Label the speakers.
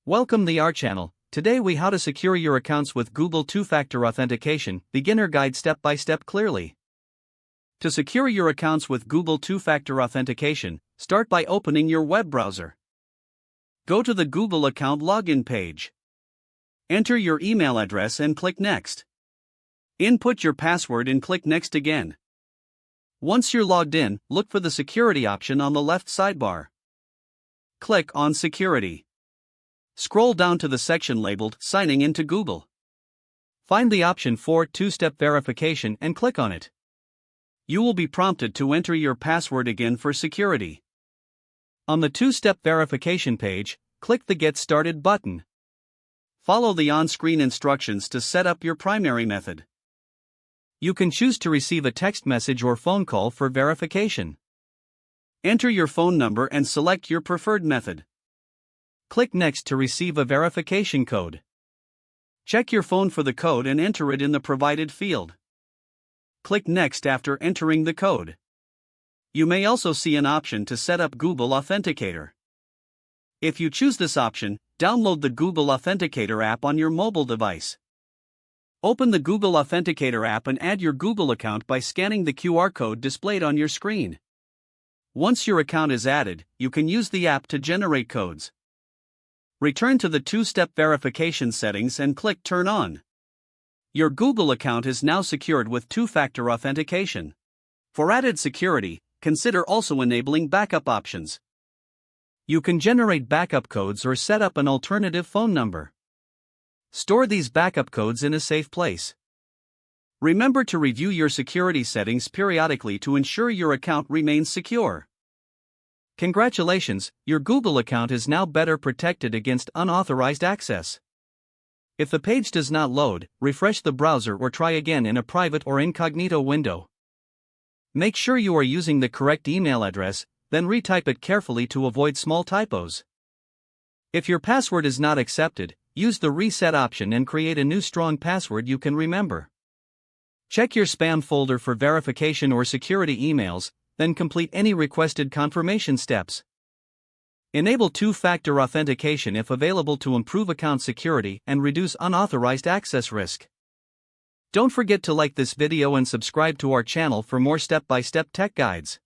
Speaker 1: Welcome to our channel. Today we how to secure your accounts with Google Two-Factor Authentication, beginner guide step by step clearly. To secure your accounts with Google Two-Factor Authentication, start by opening your web browser. Go to the Google account login page. Enter your email address and click Next. Input your password and click Next again. Once you're logged in, look for the security option on the left sidebar. Click on Security. Scroll down to the section labeled Signing into Google. Find the option for two-step verification and click on it. You will be prompted to enter your password again for security. On the two-step verification page, click the Get Started button. Follow the on-screen instructions to set up your primary method. You can choose to receive a text message or phone call for verification. Enter your phone number and select your preferred method. Click Next to receive a verification code. Check your phone for the code and enter it in the provided field. Click Next after entering the code. You may also see an option to set up Google Authenticator. If you choose this option, download the Google Authenticator app on your mobile device. Open the Google Authenticator app and add your Google account by scanning the QR code displayed on your screen. Once your account is added, you can use the app to generate codes. Return to the two-step verification settings and click Turn On. Your Google account is now secured with two-factor authentication. For added security, consider also enabling backup options. You can generate backup codes or set up an alternative phone number. Store these backup codes in a safe place. Remember to review your security settings periodically to ensure your account remains secure. Congratulations, your Google account is now better protected against unauthorized access. If the page does not load, refresh the browser or try again in a private or incognito window. Make sure you are using the correct email address, then retype it carefully to avoid small typos. If your password is not accepted, use the reset option and create a new strong password you can remember. Check your spam folder for verification or security emails, then complete any requested confirmation steps. Enable two-factor authentication if available to improve account security and reduce unauthorized access risk. Don't forget to like this video and subscribe to our channel for more step-by-step tech guides.